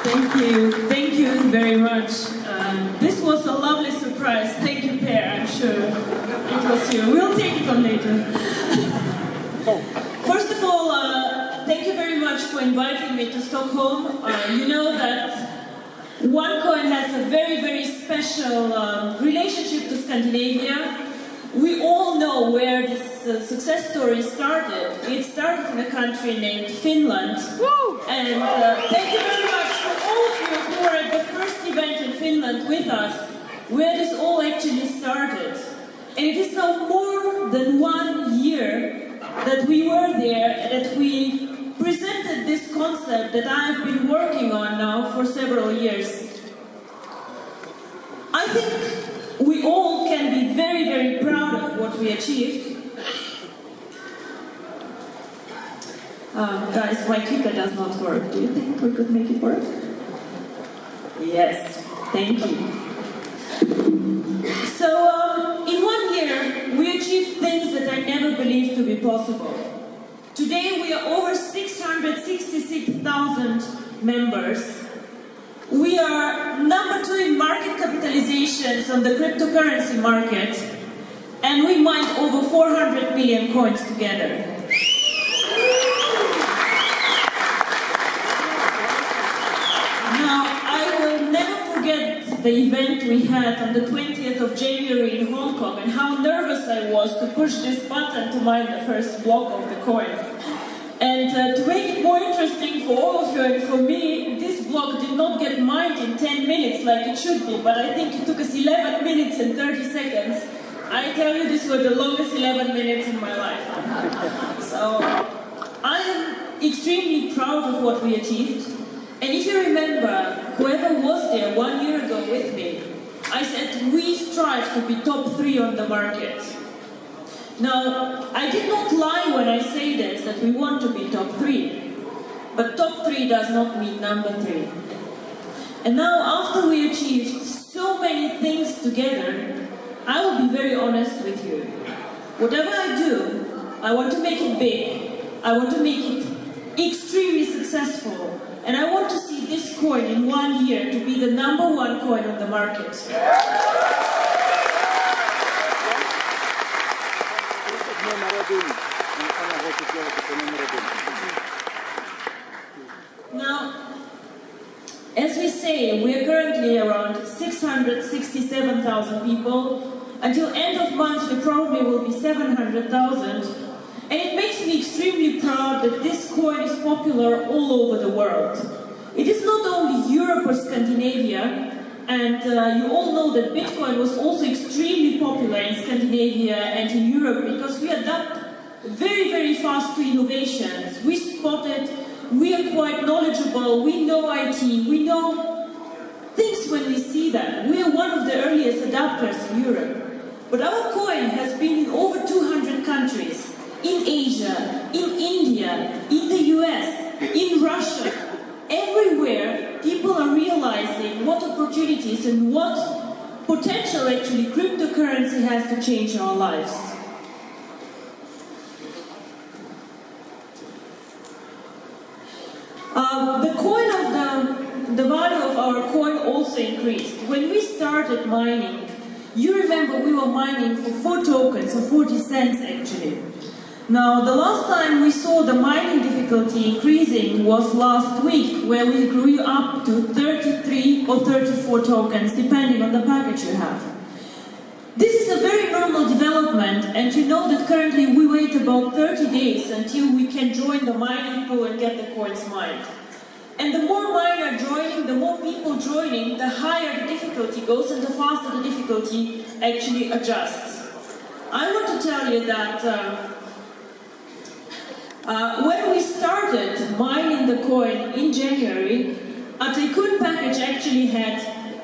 Thank you very much. This was a lovely surprise. Thank you, Per, I'm sure it was you. We'll take it on later. First of all, thank you very much for inviting me to Stockholm. You know that OneCoin has a very, very special relationship to Scandinavia. We all know where this success story started. It started in a country named Finland. Woo! And thank you very much for all of you who were at the first event in Finland with us, where this all actually started. And it is now more than 1 year that we were there, and that we presented this concept that I have been working on now for several years. I think we all can be very, very proud of what we achieved. Guys, my clicker does not work. Do you think we could make it work? Yes, thank you. So, in 1 year, we achieved things that I never believed to be possible. Today, we are over 666,000 members. We are number 2 in market capitalizations on the cryptocurrency market, and we mined over 400 million coins together. Now, I will never forget the event we had on the 20th of January in Hong Kong, and how nervous I was to push this button to mine the first block of the coins. And to make it more interesting for all of you and for me, this block did not get mined in 10 minutes like it should be, but I think it took us 11 minutes and 30 seconds. I tell you, these were the longest 11 minutes in my life. So, I am extremely proud of what we achieved. And if you remember, whoever was there 1 year ago with me, I said we strive to be top 3 on the market. Now, I did not lie when I say this, that we want to be top 3. But top 3 does not mean number 3. And now, after we achieved so many things together, I will be very honest with you. Whatever I do, I want to make it big. I want to make it extremely successful. And I want to see this coin in 1 year to be the number 1 coin on the market. Now, as we say, we are currently around 667,000 people. Until end of month, we probably will be 700,000. And it makes me extremely proud that this coin is popular all over the world. It is not only Europe or Scandinavia, and you all know that Bitcoin was also extremely popular in Scandinavia and in Europe because we adapt very, very fast to innovations. We spot it, we are quite knowledgeable, we know IT, we know things when we see them. We are one of the earliest adapters in Europe. But our coin has been in over 200 countries. In Asia, in India, in the US, in Russia, everywhere people are realizing what opportunities and what potential actually cryptocurrency has to change our lives. The value of our coin also increased. When we started mining, you remember we were mining for 4 tokens, or 40 cents actually. Now, the last time we saw the mining difficulty increasing was last week, where we grew up to 33 or 34 tokens, depending on the package you have. This is a very normal development, and you know that currently we wait about 30 days until we can join the mining pool and get the coins mined. And the more miners joining, the more people joining, the higher the difficulty goes and the faster the difficulty actually adjusts. I want to tell you that when we started mining the coin in January, a Tycoon package actually had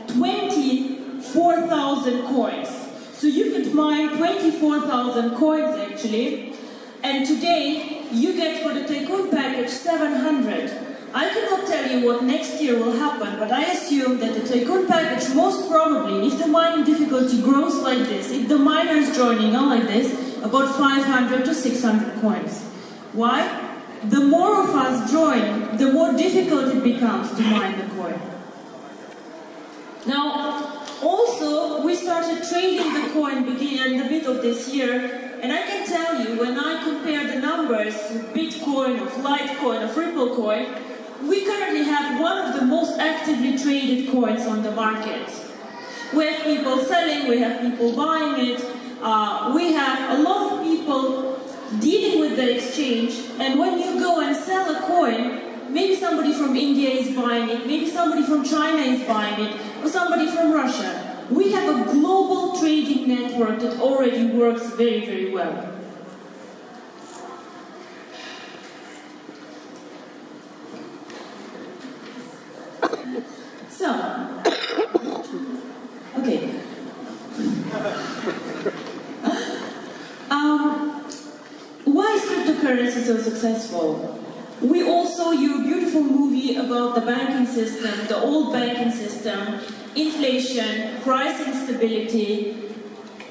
24,000 coins. So you could mine 24,000 coins actually, and today you get for the Tycoon package 700. I cannot tell you what next year will happen, but I assume that the Tycoon package most probably, if the mining difficulty grows like this, if the miners joining are like this, about 500 to 600 coins. Why? the more of us join, the more difficult it becomes to mine the coin. Now, also, we started trading the coin beginning in the middle of this year, and I can tell you, when I compare the numbers of Bitcoin, of Litecoin, of Ripple coin, we currently have one of the most actively traded coins on the market. We have people selling, we have people buying it, we have a lot of people dealing with the exchange, and when you go and sell a coin, maybe somebody from India is buying it, maybe somebody from China is buying it, or somebody from Russia. We have a global trading network that already works very, very well. So, okay. Why is cryptocurrency so successful? We all saw your beautiful movie about the banking system, the old banking system, inflation, price instability.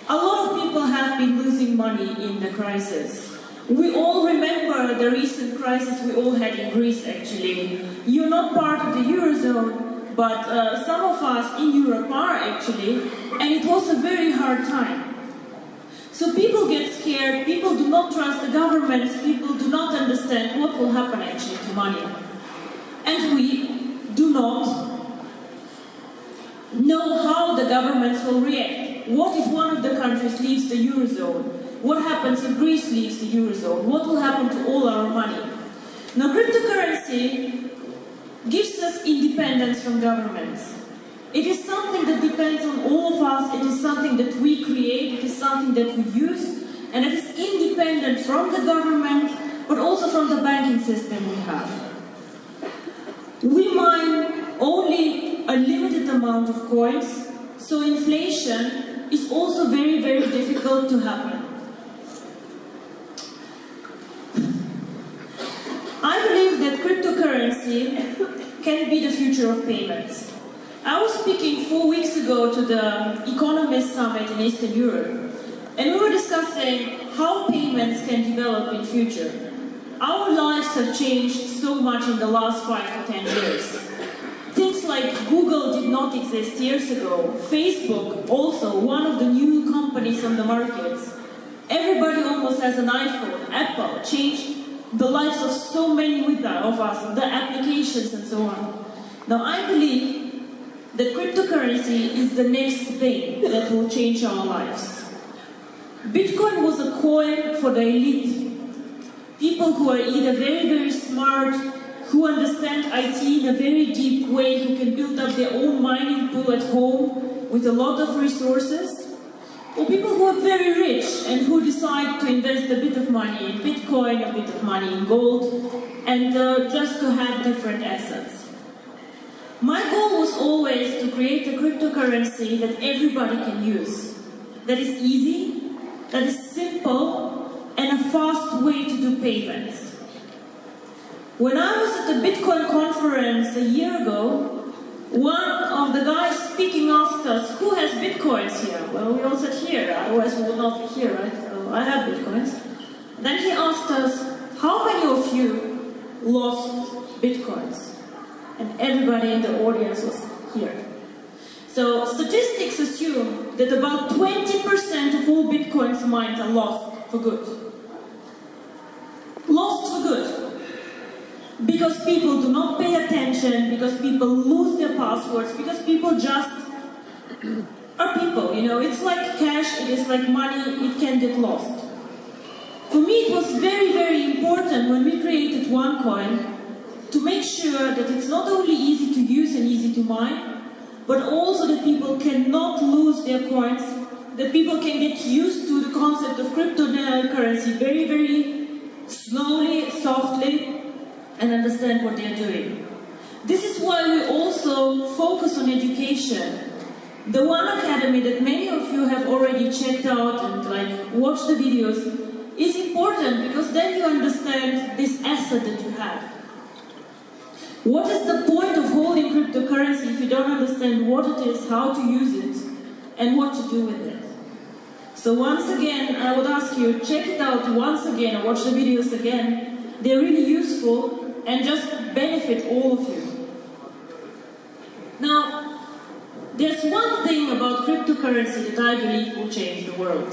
A lot of people have been losing money in the crisis. We all remember the recent crisis we all had in Greece, actually. You're not part of the Eurozone, but some of us in Europe are, actually, and it was a very hard time. So people get scared, people do not trust the governments, people do not understand what will happen actually to money. And we do not know how the governments will react. What if one of the countries leaves the Eurozone? What happens if Greece leaves the Eurozone? What will happen to all our money? Now, cryptocurrency gives us independence from governments. It is something that depends on all of us, it is something that we create, it is something that we use, and it is independent from the government, but also from the banking system we have. We mine only a limited amount of coins, so inflation is also very, very difficult to happen. I believe that cryptocurrency can be the future of payments. I was speaking 4 weeks ago to the Economist Summit in Eastern Europe, and we were discussing how payments can develop in future. Our lives have changed so much in the last 5 to 10 years. Things like Google did not exist years ago. Facebook, also one of the new companies on the markets. Everybody almost has an iPhone. Apple changed the lives of so many of us, the applications and so on. Now I believe that cryptocurrency is the next thing that will change our lives. Bitcoin was a coin for the elite. People who are either very, very smart, who understand IT in a very deep way, who can build up their own mining pool at home with a lot of resources, or people who are very rich and who decide to invest a bit of money in Bitcoin, a bit of money in gold, and just to have different assets. My goal was always to create a cryptocurrency that everybody can use, that is easy, that is simple, and a fast way to do payments. When I was at the Bitcoin conference a year ago, one of the guys speaking asked us, who has Bitcoins here? Well, we all said here, otherwise we would not be here, right? So I have Bitcoins. Then he asked us, how many of you lost Bitcoins? And everybody in the audience was here. So statistics assume that about 20% of all Bitcoins mined are lost for good. Lost for good. Because people do not pay attention, because people lose their passwords, because people just are people, you know. It's like cash, it is like money, it can get lost. For me it was very, very important when we created OneCoin to make sure that it's not only easy to use and easy to mine, but also that people cannot lose their coins, that people can get used to the concept of cryptocurrency very, very slowly, softly, and understand what they're doing. This is why we also focus on education. The One Academy that many of you have already checked out and watched the videos is important, because then you understand this asset that you have. What is the point of holding cryptocurrency if you don't understand what it is, how to use it, and what to do with it? So once again, I would ask you, check it out once again, or watch the videos again. they're really useful and just benefit all of you. Now, there's one thing about cryptocurrency that I believe will change the world.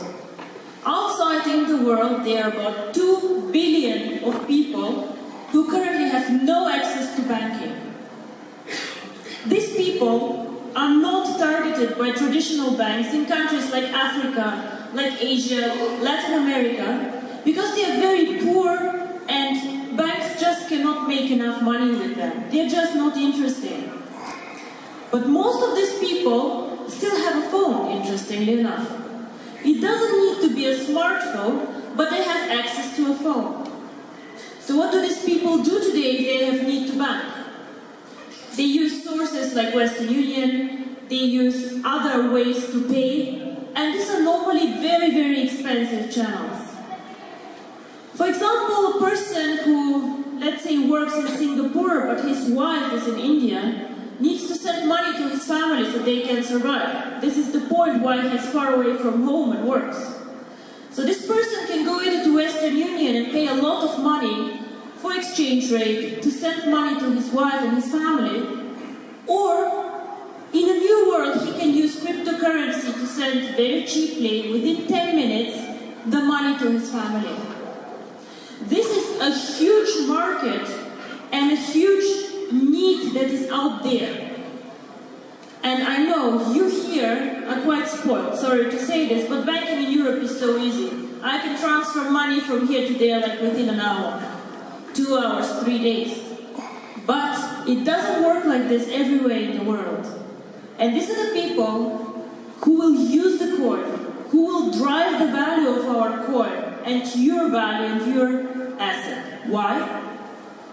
Outside in the world, there are about 2 billion of people who currently have no access to banking. These people are not targeted by traditional banks in countries like Africa, like Asia, Latin America, because they are very poor and banks just cannot make enough money with them. They're just not interested. But most of these people still have a phone, interestingly enough. It doesn't need to be a smartphone, but they have access to a phone. So what do these people do today if they have need to bank? They use sources like Western Union, they use other ways to pay, and these are normally very, very expensive channels. For example, a person who, let's say, works in Singapore, but his wife is in India, needs to send money to his family so they can survive. This is the point why he's far away from home and works. So this person can go either to Western Union and pay a lot of money for exchange rate to send money to his wife and his family, or in a new world he can use cryptocurrency to send very cheaply, within 10 minutes, the money to his family. This is a huge market and a huge need that is out there. And I know you here are quite spoiled, sorry to say this, but banking in Europe is so easy. I can transfer money from here to there like within an hour, 2 hours, 3 days. But it doesn't work like this everywhere in the world. And these are the people who will use the coin, who will drive the value of our coin and your value and your asset. Why?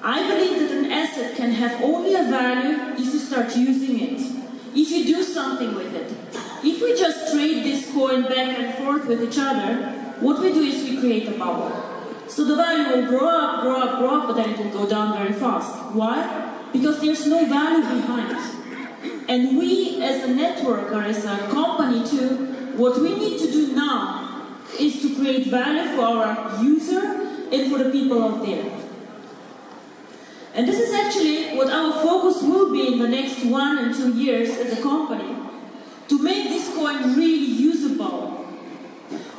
I believe that an asset can have only a value if you start using it, if you do something with it. If we just trade this coin back and forth with each other, what we do is we create a bubble. So the value will grow up, grow up, grow up, but then it will go down very fast. Why? Because there's no value behind it. And we as a network or as a company too, what we need to do now is to create value for our user and for the people out there. And this is actually what our focus will be in the next 1 and 2 years as a company, to make this coin really usable.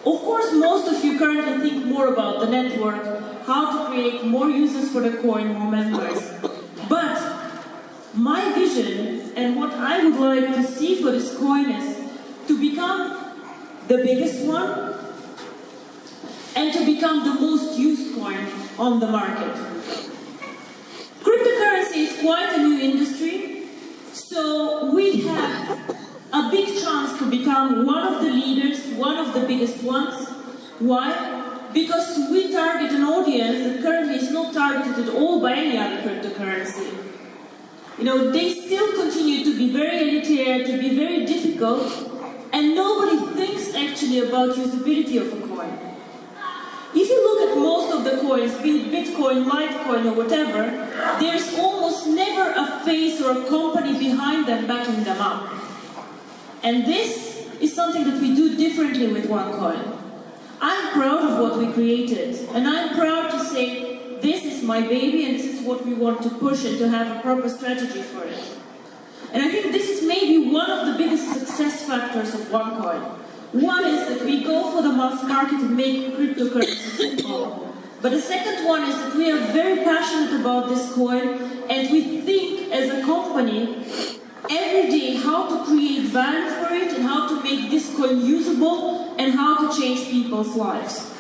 Of course, most of you currently think more about the network, how to create more users for the coin, more members. But my vision and what I would like to see for this coin is to become the biggest one and to become the most used coin on the market. Cryptocurrency is quite a new industry, so we have a big chance to become one of the leaders, one of the biggest ones. Why? Because we target an audience that currently is not targeted at all by any other cryptocurrency. You know, they still continue to be very elitary, to be very difficult, and nobody thinks actually about usability of a coin. If you look at most of the coins, be it Bitcoin, Litecoin or whatever, there's almost never a face or a company behind them backing them up. And this is something that we do differently with OneCoin. I'm proud of what we created, and I'm proud to say this is my baby and this is what we want to push and to have a proper strategy for it. And I think this is maybe one of the biggest success factors of OneCoin. One is that we go for the mass market and make cryptocurrency simple. But the second one is that we are very passionate about this coin and we think as a company every day how to create value for it and how to make this coin usable and how to change people's lives.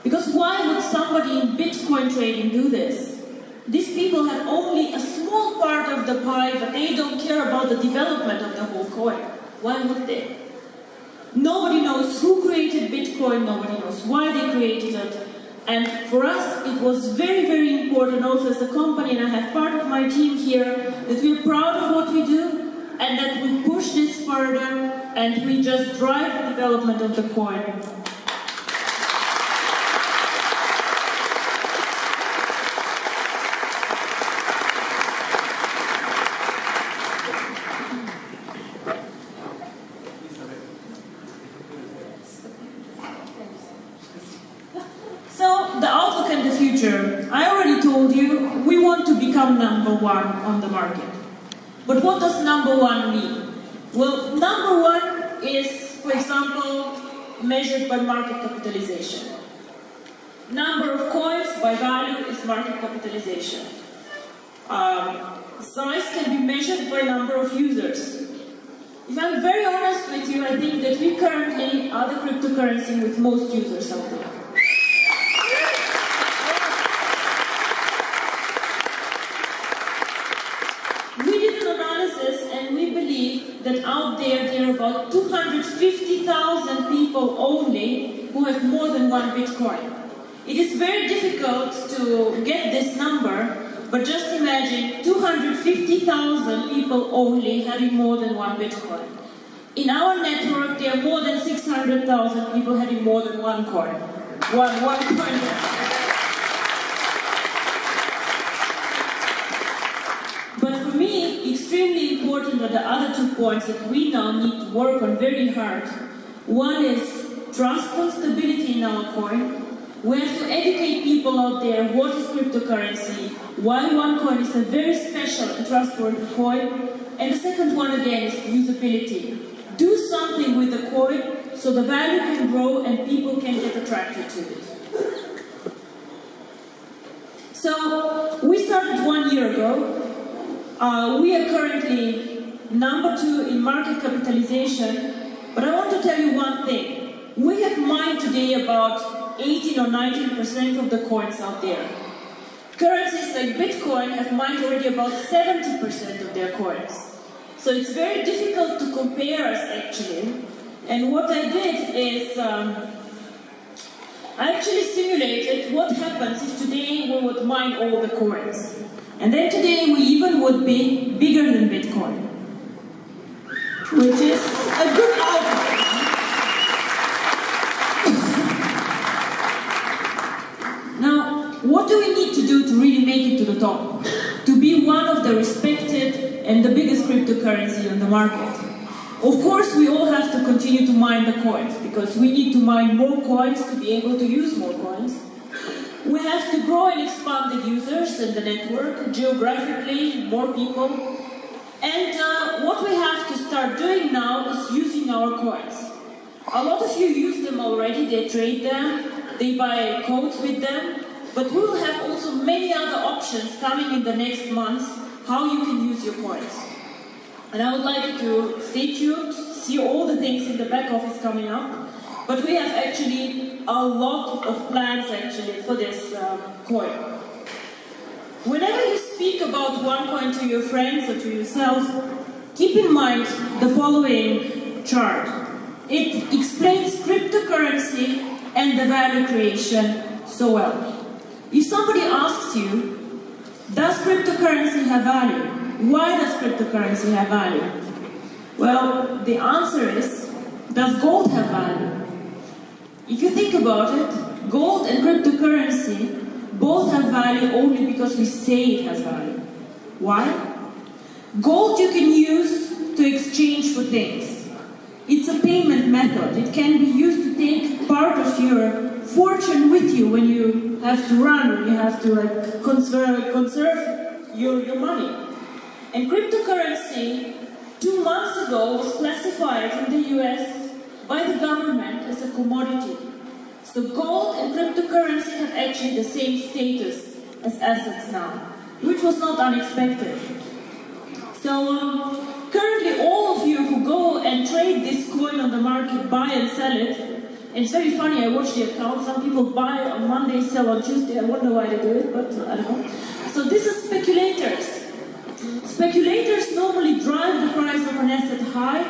Because why would somebody in Bitcoin trading do this? These people have only a small part of the pie, but they don't care about the development of the whole coin. Why would they? Nobody knows who created Bitcoin, nobody knows why they created it. And for us, it was very, very important also as a company, and I have part of my team here, that we're proud of what we do, and that we push this further, and we just drive the development of the coin. I I told you, we want to become number one on the market. But what does number one mean? Well, number one is, for example, measured by market capitalization. Number of coins by value is market capitalization. Size can be measured by number of users. If I'm very honest with you, I think that we currently are the cryptocurrency with most users out there. We did an analysis and we believe that out there are about 250,000 people only who have more than one Bitcoin. It is very difficult to get this number, but just imagine 250,000 people only having more than one Bitcoin. In our network, there are more than 600,000 people having more than one coin. One coin. But for me, extremely important are the other 2 points that we now need to work on very hard. One is trust and stability in our coin. We have to educate people out there what is cryptocurrency, why OneCoin is a very special and trustworthy coin, and the second one again is usability. Do something with the coin so the value can grow and people can get attracted to it. So, we started 1 year ago. We are currently number 2 in market capitalization, but I want to tell you one thing. We have mined today about 18 or 19% of the coins out there. Currencies like Bitcoin have mined already about 70% of their coins. So it's very difficult to compare us actually. And what I did is, I actually simulated what happens if today we would mine all the coins. And then today we even would be bigger than Bitcoin, which is a good outcome. Now, what do we need to do to really make it to the top? To be one of the respected and the biggest cryptocurrency on the market? Of course, we all have to continue to mine the coins, because we need to mine more coins to be able to use more coins. We have to grow and expand the users and the network, geographically, more people. And what we have to start doing now is using our coins. A lot of you use them already, they trade them, they buy codes with them, but we will have also many other options coming in the next months how you can use your coins. And I would like you to stay tuned, see all the things in the back office coming up, but we have actually a lot of plans actually for this coin. Whenever you speak about OneCoin to your friends or to yourself, keep in mind the following chart. It explains cryptocurrency and the value creation so well. If somebody asks you, does cryptocurrency have value? Why does cryptocurrency have value? Well, the answer is, does gold have value? If you think about it, gold and cryptocurrency both have value only because we say it has value. Why? Gold you can use to exchange for things. It's a payment method. It can be used to take part of your fortune with you when you have to run, when you have to conserve your money. And cryptocurrency, 2 months ago, was classified in the US by the government as a commodity. So gold and cryptocurrency have actually the same status as assets now, which was not unexpected. So currently all of you who go and trade this coin on the market, buy and sell it, and it's very funny, I watch the account, some people buy on Monday, sell on Tuesday, I wonder why they do it, but I don't know. So this is speculators. Speculators normally drive the price of an asset high,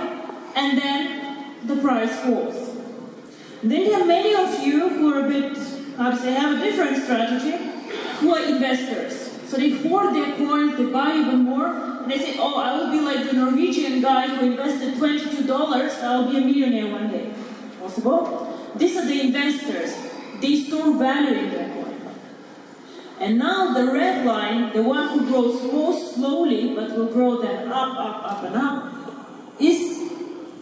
and then the price falls. Then there are many of you who are a bit, have a different strategy, who are investors. So they hoard their coins, they buy even more, and they say, oh, I will be like the Norwegian guy who invested $22, I'll be a millionaire one day. Possible? These are the investors. They store value in their coin. And now the red line, the one who grows most slowly, but will grow then up, and up, is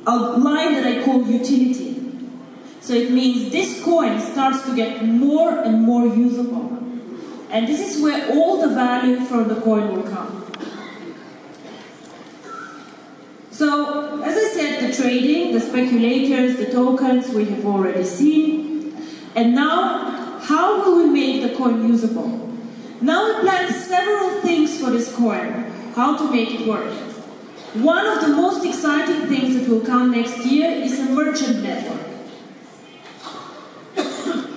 a line that I call utility. So it means this coin starts to get more and more usable. And this is where all the value from the coin will come. So, as I said, the trading, the speculators, the tokens, we have already seen. And now, how will we make the coin usable? Now we plan several things for this coin, how to make it work. One of the most exciting things that will come next year is a merchant network.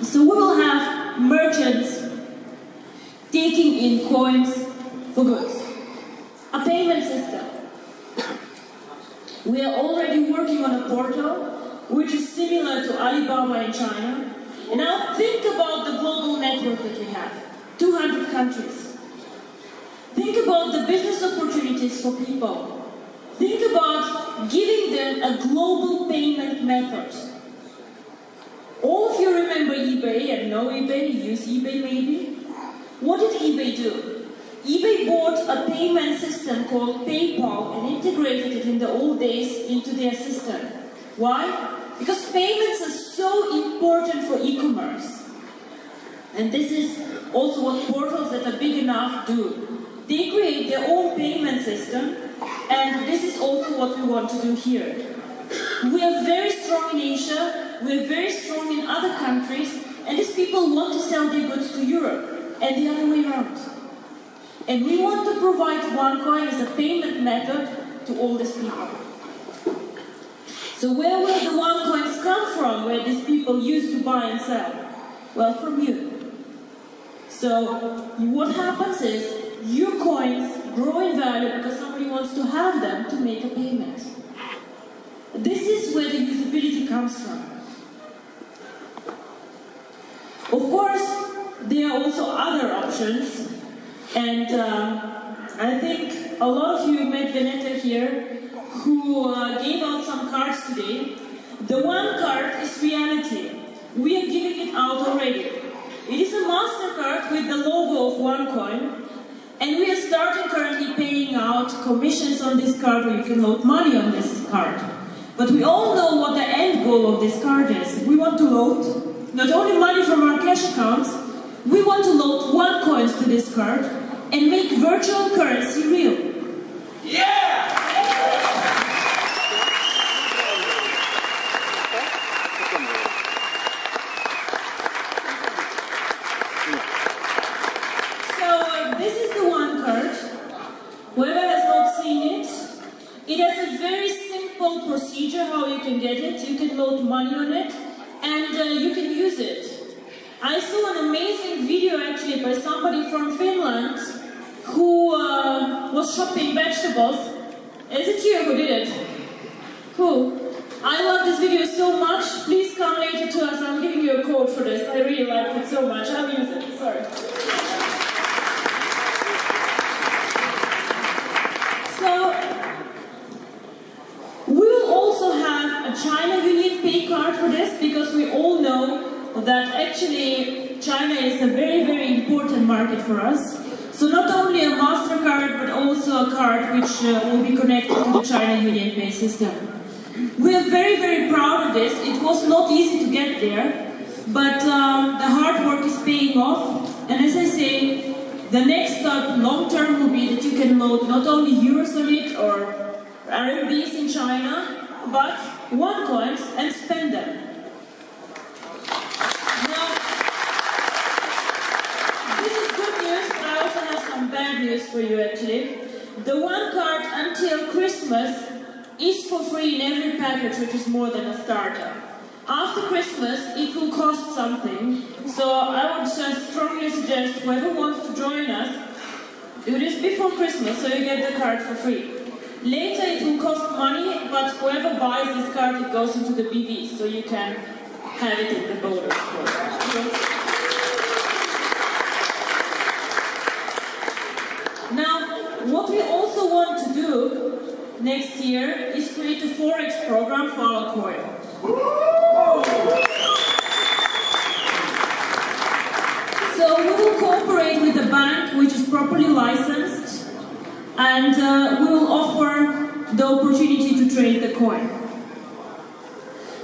So we will have merchants taking in coins for goods. A payment system. We are already working on a portal which is similar to Alibaba in China. And now think about the global network that we have. 200 countries. Think about the business opportunities for people. Think about giving them a global payment method. All of you remember eBay and know eBay, use eBay maybe? What did eBay do? eBay bought a payment system called PayPal and integrated it in the old days into their system. Why? Because payments are so important for e-commerce. And this is also what portals that are big enough do. They create their own payment system, and this is also what we want to do here. We are very strong in Asia, we are very strong in other countries, and these people want to sell their goods to Europe, and the other way around. And we want to provide OneCoin as a payment method to all these people. So where will the OneCoins come from, where these people used to buy and sell? Well, from you. So what happens is, your coins grow in value because somebody wants to have them to make a payment. This is where the usability comes from. Of course, there are also other options, and I think a lot of you met Veneta here, who gave out some cards today. The one card is reality. We are giving it out already. It is a MasterCard with the logo of OneCoin, and we are starting currently paying out commissions on this card, where you can load money on this card. But we all know what the end goal of this card is. We want to load not only money from our cash accounts, we want to load OneCoins to this card and make virtual currency real. Yeah! This is the one card. Whoever has not seen it, it has a very simple procedure how you can get it. You can load money on it, and you can use it. I saw an amazing video actually by somebody from Finland who was shopping vegetables. Is it you who did it? Who? I love this video so much. Please come later to us. I'm giving you a code for this. I really liked it so much. I'll use it. Sorry. So, we will also have a China Union Pay card for this, because we all know that actually China is a very, very important market for us. So not only a MasterCard, but also a card which will be connected to the China Union Pay system. We are very, very proud of this. It was not easy to get there, but the hard work is paying off. And as I say, the next step, long term, will be that you can load not only euros on it or RMBs in China, but OneCoins and spend them. Now, this is good news, but I also have some bad news for you actually. The one card until Christmas is for free in every package which is more than a starter. After Christmas, it will cost something, so I would strongly suggest whoever wants to join us, do this before Christmas so you get the card for free. Later it will cost money, but whoever buys this card, it goes into the BV, so you can have it in the bonus program. Now, what we also want to do next year is create a Forex program for our coin. So we will cooperate with a bank which is properly licensed, and we will offer the opportunity to trade the coin.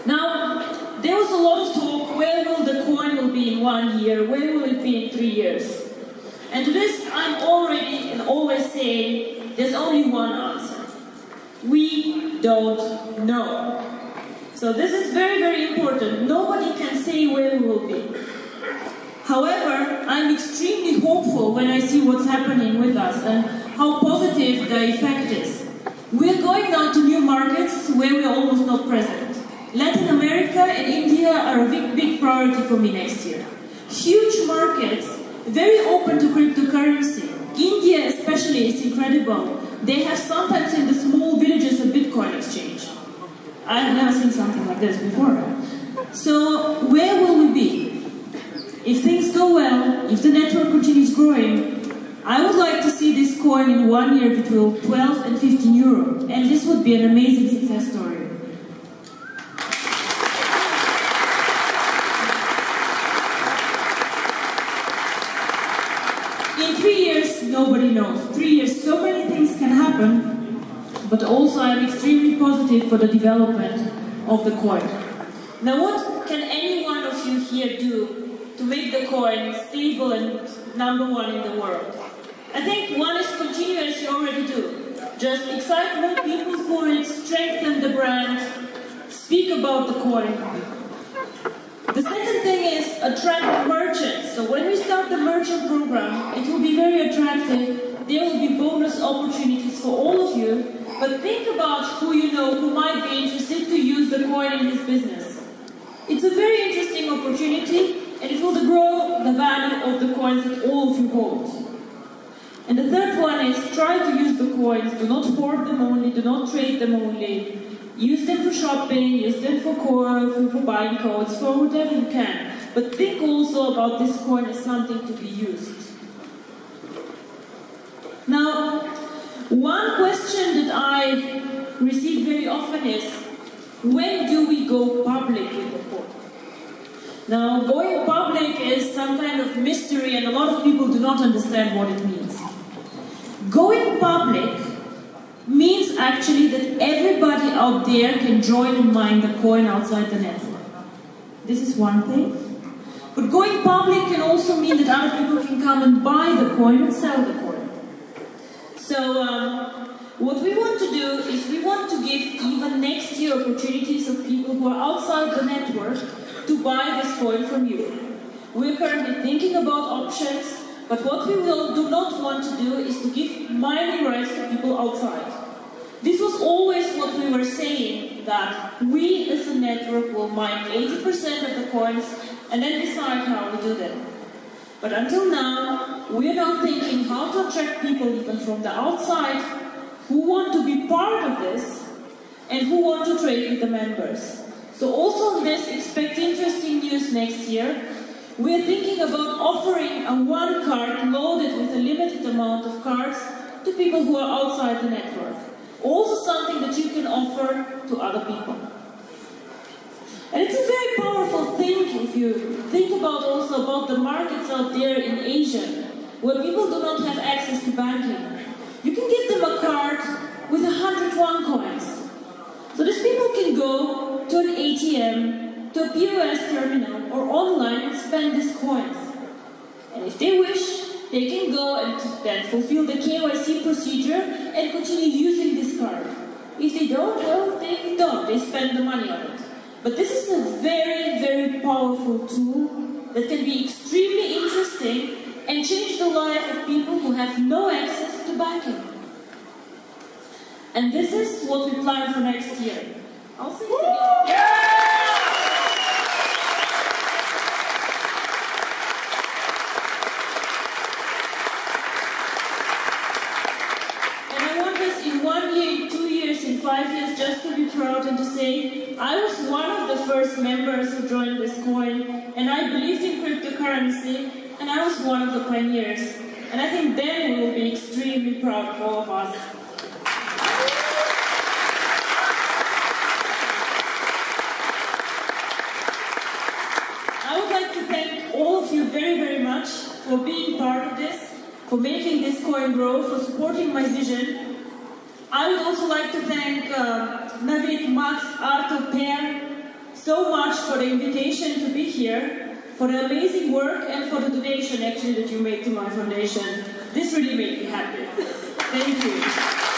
Now, there was a lot of talk, where will the coin will be in 1 year, where will it be in 3 years? And to this, I'm already and always saying, there's only one answer. We don't know. So this is very, very important. Nobody can say where we will be. However, I'm extremely hopeful when I see what's happening with us and how positive the effect is. We're going now to new markets where we're almost not present. Latin America and India are a big priority for me next year. Huge markets, very open to cryptocurrency. India especially is incredible. They have sometimes in the small villages a Bitcoin exchange. I have never seen something like this before. So where will we be? If things go well, if the network continues growing, I would like to see this coin in 1 year between 12 and 15 euro. And this would be an amazing success story. In 3 years, nobody knows. 3 years, so many things can happen, but also I'm extremely positive for the development of the coin. Now, what can any one of you here do to make the coin stable and #1 in the world? I think one is continue as you already do. Just excite more people for it, strengthen the brand, speak about the coin. The second thing is attract merchants. So when we start the merchant program, it will be very attractive. There will be bonus opportunities for all of you. But think about who you know who might be interested to use the coin in his business. It's a very interesting opportunity, and it will grow the value of the coins that all of you hold. And the third one is try to use the coins. Do not hoard them only, do not trade them only. Use them for shopping, use them for buying codes, for whatever you can. But think also about this coin as something to be used. Now, one question that I receive very often is, when do we go public with the coin? Now, going public is some kind of mystery and a lot of people do not understand what it means. Going public means actually that everybody out there can join and mine the coin outside the network. This is one thing. But going public can also mean that other people can come and buy the coin and sell the coin. So what we want to do is we want to give even next year opportunities of people who are outside the network to buy this coin from you. We're currently thinking about options, but what we do not want to do is to give mining rights to people outside. This was always what we were saying, that we as a network will mine 80% of the coins and then decide how we do them. But until now, we are now thinking how to attract people even from the outside who want to be part of this and who want to trade with the members. So also on this, expect interesting news next year. We're thinking about offering a one card loaded with a limited amount of cards to people who are outside the network. Also something that you can offer to other people. And it's a very powerful thing if you think about also about the markets out there in Asia, where people do not have access to banking. You can give them a card with 100 OneCoins. So these people can go to an ATM, to a POS terminal, or online and spend these coins. And if they wish, they can go and then fulfill the KYC procedure and continue using this card. If they don't, well, they don't. They spend the money on it. But this is a very, very powerful tool that can be extremely interesting and change the life of people who have no access to banking. And this is what we plan for next year. I'll sing it again. Yeah! In 1 year, in 2 years, in 5 years, just to be proud and to say, I was one of the first members who joined this coin, and I believed in cryptocurrency, and I was one of the pioneers. And I think then we will be extremely proud of all of us. I would like to thank all of you very, very much for being part of this, for making this coin grow, for supporting my vision. I would also like to thank Navid, Max, Arthur, Per so much for the invitation to be here, for the amazing work and for the donation actually that you made to my foundation. This really made me happy. Thank you.